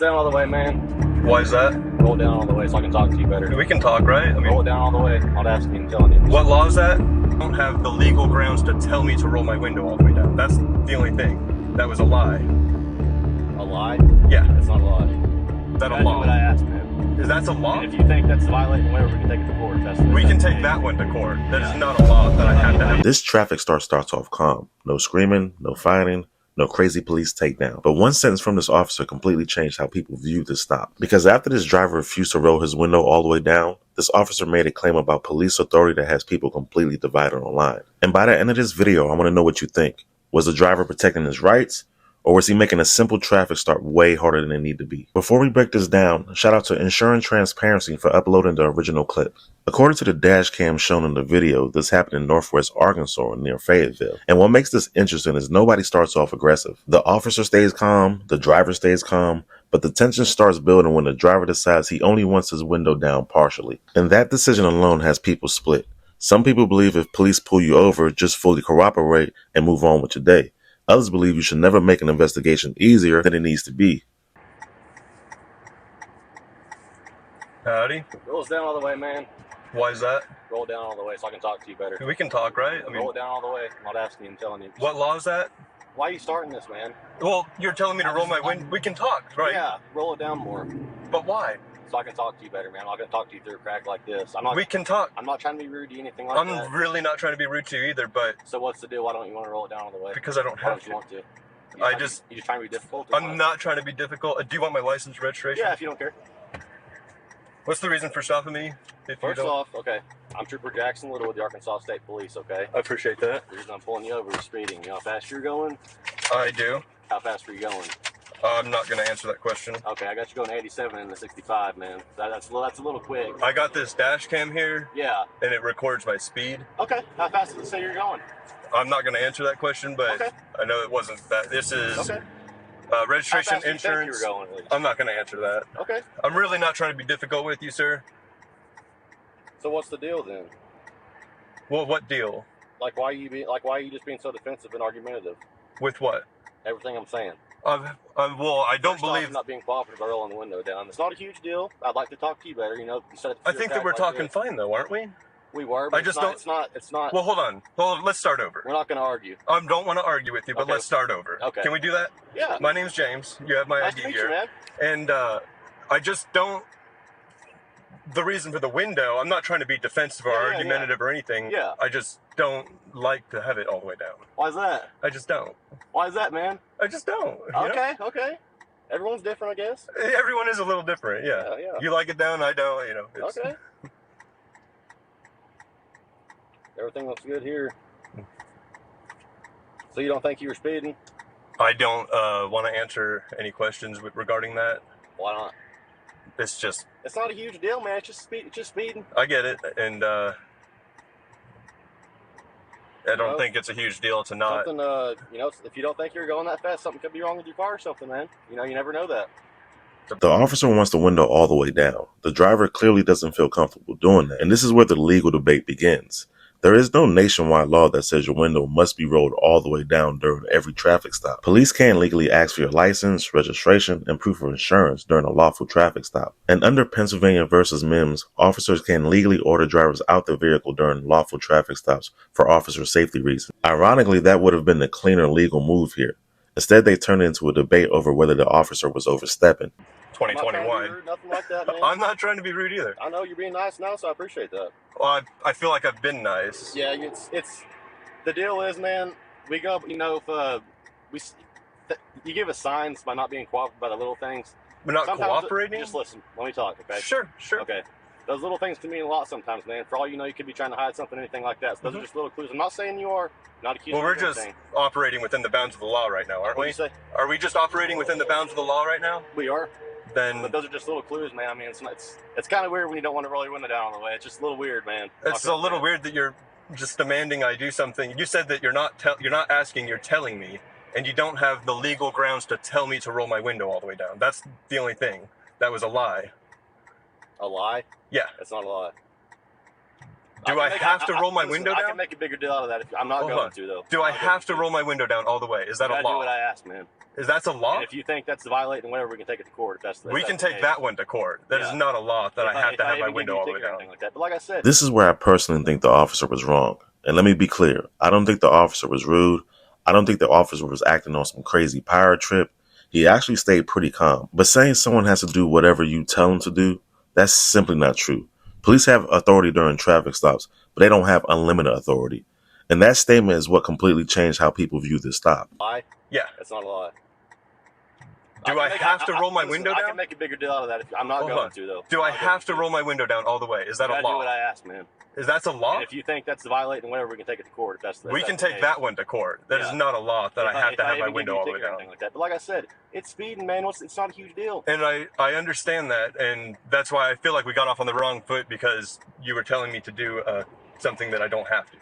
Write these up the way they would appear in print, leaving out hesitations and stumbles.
Down all the way, man. Why is that? Roll it down all the way so I can talk to you better. We can talk, right? I mean, roll it down all the way. I'm not asking you, I'm telling you. What law is that? I don't have the legal grounds to tell me to roll my window all the way down. That's the only thing. That was a lie. A lie? Yeah. That's not a lie. Is that a That's law? what I asked, man. Is that a law? And if you think that's violating whatever, we can take it to court. We can take that one to court. That is not a law that I have to have. This traffic start starts off calm. No screaming, no fighting, no crazy police takedown. But one sentence from this officer completely changed how people viewed this stop. Because after this driver refused to roll his window all the way down, this officer made a claim about police authority that has people completely divided online. And by the end of this video, I want to know what you think. Was the driver protecting his rights? Or was he making a simple traffic stop way harder than it needed to be? Before we break this down, shout out to Insurance Transparency for uploading the original clip. According to the dash cam shown in the video, this happened in Northwest Arkansas near Fayetteville. And what makes this interesting is nobody starts off aggressive. The officer stays calm, the driver stays calm, but the tension starts building when the driver decides he only wants his window down partially. And that decision alone has people split. Some people believe if police pull you over, just fully cooperate and move on with your day. Others believe you should never make an investigation easier than it needs to be. Howdy. Roll it down all the way, man. Why is that? Roll it down all the way so I can talk to you better. We can talk, right? I mean, roll it down all the way. I'm not asking you, I'm telling you. What law is that? Why are you starting this, man? Well, you're telling me to roll my window. We can talk, right? Yeah, roll it down more. But why? So I can talk to you better, man. I'm not going to talk to you through a crack like this. We can talk. I'm not trying to be rude to you, anything like that. I'm really not trying to be rude to you either, but... So what's the deal? Why don't you want to roll it down all the way? Because I don't have to. You want to? You just trying to be difficult? I'm not trying to be difficult. Do you want my license and registration? Yeah, if you don't care. What's the reason for stopping me? First off, okay, I'm Trooper Jackson Little with the Arkansas State Police, okay? I appreciate that. The reason I'm pulling you over is speeding. You know how fast you're going? I do. How fast are you going? I'm not going to answer that question. Okay, I got you going 87 in the 65, man. That's a little quick. I got this dash cam here. Yeah. And it records my speed. Okay, how fast does it say you're going? I'm not going to answer that question, but okay. I know it wasn't that. This is registration, how fast insurance. You were going, I'm not going to answer that. Okay. I'm really not trying to be difficult with you, sir. So what's the deal then? Well, what deal? Like why are you just being so defensive and argumentative? With what? Everything I'm saying. Well, I don't believe... I'm not being cooperative by rolling the window down. It's not a huge deal. I'd like to talk to you better, you know. I think that we're talking fine, though, aren't we? We were, but it's not... Well, hold on. Let's start over. We're not going to argue. I don't want to argue with you, but let's start over. Okay. Can we do that? Yeah. My name's James. You have my ID here. Man. And I just don't... The reason for the window, I'm not trying to be defensive or argumentative or anything. Yeah. I just don't like to have it all the way down. Why is that? I just don't. Why is that, man? I just don't. Okay. Everyone's different, I guess. Everyone is a little different, yeah. You like it down, I don't, you know. Okay. Everything looks good here. So you don't think you were speeding? I don't want to answer any questions regarding that. Why not? It's not a huge deal, man. It's just speeding. I get it, and I don't think it's a huge deal to not. Something, you know, if you don't think you're going that fast, something could be wrong with your car or something, man. You know, you never know that. The officer wants the window all the way down. The driver clearly doesn't feel comfortable doing that. And this is where the legal debate begins. There is no nationwide law that says your window must be rolled all the way down during every traffic stop. Police can legally ask for your license, registration, and proof of insurance during a lawful traffic stop. And under Pennsylvania versus Mimms, officers can legally order drivers out the vehicle during lawful traffic stops for officer safety reasons. Ironically, that would have been the cleaner legal move here. Instead, they turned it into a debate over whether the officer was overstepping. 2021. Nothing like that, man. I'm not trying to be rude either. I know you're being nice now, so I appreciate that. Well, I feel like I've been nice. Yeah, it's the deal is, man. We go, you know, if you give us signs by not being cooperative by the little things. We're not cooperating. Just listen. Let me talk, okay? Sure. Okay. Those little things can mean a lot sometimes, man. For all you know, you could be trying to hide something, anything like that. So those are just little clues. I'm not saying you are. Not accusing. Well, we're just operating within the bounds of the law right now, aren't we? Are we just operating within the bounds of the law right now? We are. But those are just little clues, man. I mean, it's kind of weird when you don't want to roll your window down on the way. It's just a little weird, man. It's a little weird that you're just demanding I do something. You said that you're not asking, you're telling me, and you don't have the legal grounds to tell me to roll my window all the way down. That's the only thing. That was a lie. A lie? Yeah. It's not a lie. Do I have to roll my window down? I can make a bigger deal out of that. I'm not going to, though. Do I have to roll my window down all the way? Is that a law? Do what I asked, man. Is that a law? And if you think that's violating whatever, we can take it to court. We can take that one to court. That is not a law that I have to have my window all the way down. Like that. But like I said, this is where I personally think the officer was wrong. And let me be clear. I don't think the officer was rude. I don't think the officer was acting on some crazy pirate trip. He actually stayed pretty calm. But saying someone has to do whatever you tell them to do, that's simply not true. Police have authority during traffic stops, but they don't have unlimited authority. And that statement is what completely changed how people view this stop. Lie? Yeah. That's not a lie. Do I have to roll my window down? I can make a bigger deal out of that. I'm not going to, though. Do I have to roll my window down all the way? Is that a law? Do what I asked, man. Is that a law? And if you think that's violating whatever, we can take it to court. We can take that one to court. That is not a law that I have to have my window all the way down. Like that. But like I said, it's speeding, man. It's not a huge deal. And I understand that, and that's why I feel like we got off on the wrong foot, because you were telling me to do something that I don't have to.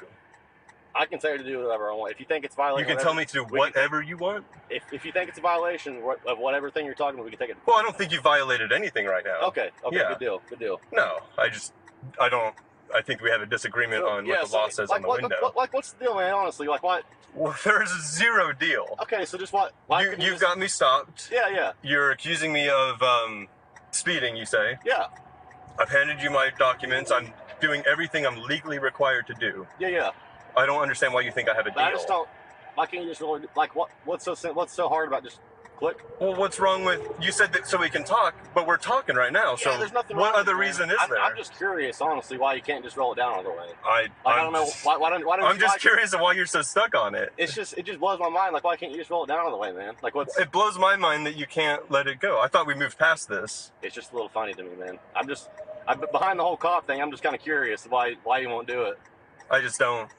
I can tell you to do whatever I want. If you think it's violating, you can tell me to do whatever you want. If you think it's a violation of whatever thing you're talking about, we can take it. Well, I don't think you violated anything right now. Okay, yeah. Good deal. No, I don't. I think we have a disagreement on what the law says on the window. What's the deal, man? Honestly, like what? Well, there's zero deal. Okay, so just what? You've got me stopped. Yeah. You're accusing me of speeding, you say? Yeah. I've handed you my documents. I'm doing everything I'm legally required to do. Yeah. I don't understand why you think I have a deal. I just don't. Why can't you just really like what's so hard about just click? Well, what's wrong with you said that so we can talk, but we're talking right now. So there's nothing what wrong other with reason is there? I'm just curious, honestly, why you can't just roll it down all the way. I don't know why don't I'm just curious of why you're so stuck on it. It just blows my mind. Like, why can't you just roll it down all the way, man? Like, what's? It blows my mind that you can't let it go. I thought we moved past this. It's just a little funny to me, man. I'm behind the whole cop thing. I'm just kind of curious why you won't do it. I just don't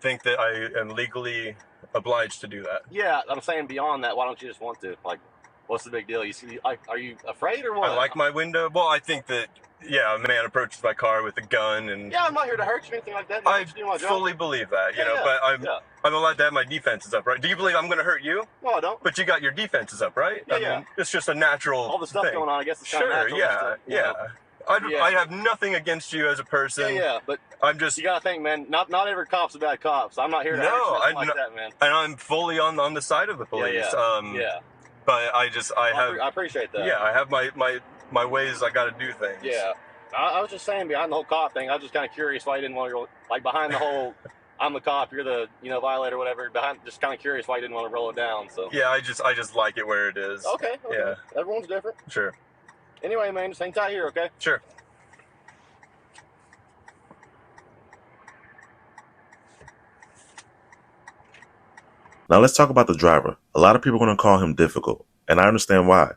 think that I am legally obliged to do that. Yeah, I'm saying beyond that, why don't you just want to? Like, what's the big deal? You see, like, are you afraid or what? I like my window. Well, I think that, a man approaches my car with a gun and... Yeah, I'm not here to hurt you or anything like that. I fully believe that, but I'm allowed to have my defenses up, right? Do you believe I'm going to hurt you? No, I don't. But you got your defenses up, right? Yeah, I mean, it's just a natural all the stuff thing. going on, I guess it's kind of natural. Sure, I have nothing against you as a person. Yeah, but I'm just... You gotta think, man, not every cop's a bad cop, so I'm not here to hurt you like that, man. And I'm fully on the side of the police. Yeah. But I appreciate that. Yeah, I have my ways I gotta do things. Yeah. I was just saying, behind the whole cop thing, I was just kind of curious why you didn't want to roll, like, behind the whole, I'm the cop, you're the, violator, whatever, just kind of curious why you didn't want to roll it down, so. Yeah, I just like it where it is. Okay. Yeah. Everyone's different. Sure. Anyway, man, just hang tight here, okay? Sure. Now let's talk about the driver. A lot of people are going to call him difficult, and I understand why.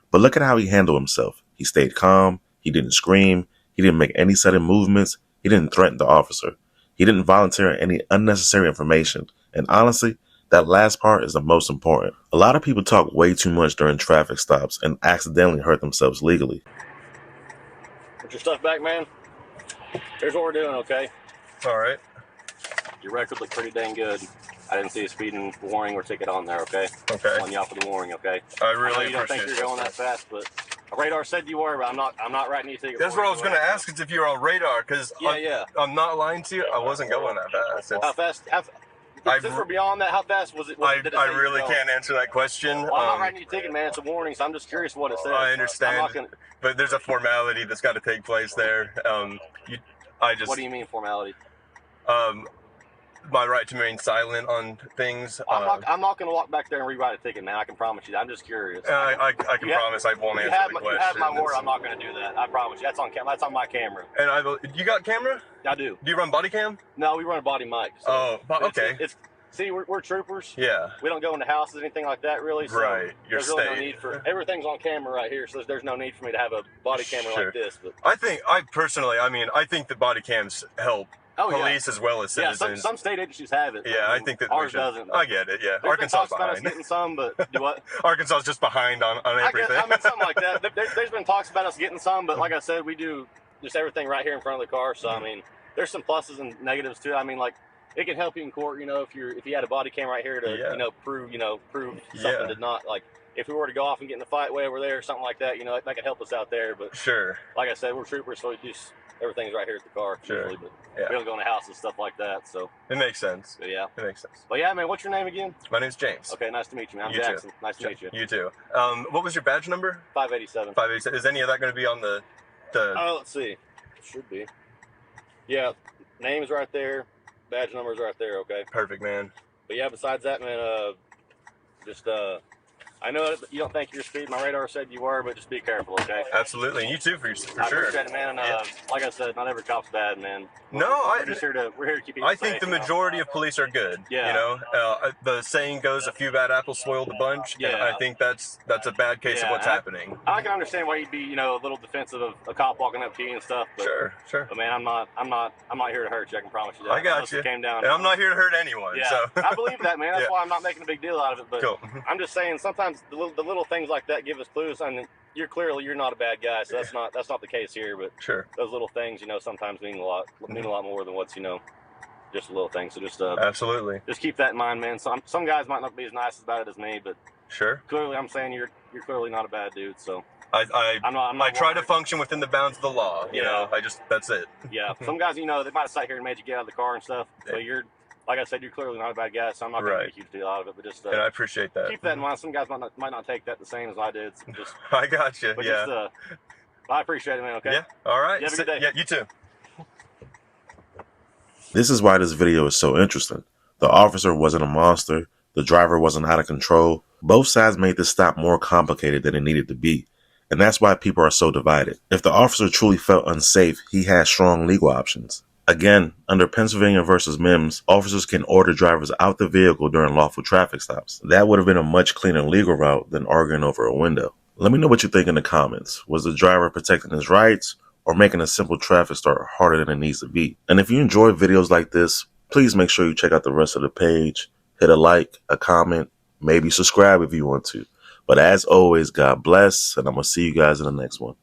But look at how he handled himself. He stayed calm. He didn't scream. He didn't make any sudden movements. He didn't threaten the officer. He didn't volunteer any unnecessary information. And honestly, that last part is the most important. A lot of people talk way too much during traffic stops and accidentally hurt themselves legally. Put your stuff back, man. Here's what we're doing, okay? All right. Your record looked pretty dang good. I didn't see a speeding warning or ticket on there, okay? Okay. I'm calling you out for the warning, okay? I really you don't think you're going that fast, but radar said you were, but I'm not writing you a ticket. That's what I was going to ask, is if you're on radar, because I'm not lying to you. I wasn't going that fast. How fast? Since we're beyond that, how fast was it? I really can't answer that question. Well, I'm not writing you a ticket, man. It's a warning, so I'm just curious what it says. I understand, but there's a formality that's got to take place there. What do you mean formality? My right to remain silent on things. I'm not going to walk back there and rewrite a ticket, man. I can promise you that. I'm just curious. I can promise I won't answer the question. You have my word. I'm not going to do that. I promise you. That's on camera. That's on my camera. And you got camera? I do. Do you run body cam? No, we run a body mic. So okay. See, we're troopers. Yeah. We don't go into houses, anything like that, really. So right. There's really no need for everything's on camera right here, so there's no need for me to have a body camera like this. But I think that body cams help. Police as well as citizens. Yeah, some state agencies have it. Yeah, I think that ours doesn't. I get it. Yeah, Arkansas is behind. Us getting some, but do what? Arkansas is just behind on everything. I mean, something like that. There's been talks about us getting some, but like I said, we do just everything right here in front of the car. So I mean, there's some pluses and negatives too. I mean, like it can help you in court. If you had a body cam right here to prove something did not like. if we were to go off and get in a fight way over there or something like that, you know, that could help us out there. But Sure. like I said, we're troopers, so we do everything's right here at the car usually. But we don't go in the house and stuff like that. So it makes sense. But yeah, it makes sense. But yeah, man, what's your name again? My name's James. Okay, nice to meet you, man. I'm Jackson. Too. Nice to meet you. You too. What was your badge number? 587. 587. Is any of that going to be on the? Oh, let's see. It should be. Yeah, name's right there. Badge number's right there. Okay. Perfect, man. But yeah, besides that, man, I know you don't think you're speeding. My radar said you were, but just be careful, okay? Absolutely, and you too, for sure. I appreciate it, man. Like I said, not every cop's bad, man. We're here to keep you safe. I think the majority of police are good. Yeah. You know, the saying goes, "A few bad apples spoil the bunch." Yeah. And I think that's a bad case of what's happening. I can understand why you'd be, you know, a little defensive of a cop walking up to you and stuff. But, sure. But man, I'm not here to hurt you. I can promise you that. I got you. It came down. And I'm not here to hurt anyone. Yeah. So. I believe that, man. That's why I'm not making a big deal out of it. But cool. I'm just saying, sometimes the little things like that give us clues. I mean, you're not a bad guy, so that's not the case here. But sure, those little things, you know, sometimes mean a lot more than what's, you know, just a little thing. So just absolutely, just keep that in mind, man. Some guys might not be as nice about it as me, but sure, clearly I'm saying you're clearly not a bad dude. So I try to function within the bounds of the law. You know, that's it. Yeah, some guys, you know, they might have sat here and made you get out of the car and stuff, but you're. Like I said, you're clearly not a bad guy, so I'm not going to make a huge deal out of it. But just and I appreciate that. Keep that in mind. Some guys might not take that the same as I did. So just I got you. But just, I appreciate it, man. Okay. Yeah. All right. You have a good day. Yeah. You too. This is why this video is so interesting. The officer wasn't a monster. The driver wasn't out of control. Both sides made this stop more complicated than it needed to be. And that's why people are so divided. If the officer truly felt unsafe, he had strong legal options. Again, under Pennsylvania versus Mimms, officers can order drivers out the vehicle during lawful traffic stops. That would have been a much cleaner legal route than arguing over a window. Let me know what you think in the comments. Was the driver protecting his rights or making a simple traffic stop harder than it needs to be? And if you enjoy videos like this, please make sure you check out the rest of the page. Hit a like, a comment, maybe subscribe if you want to. But as always, God bless, and I'm going to see you guys in the next one.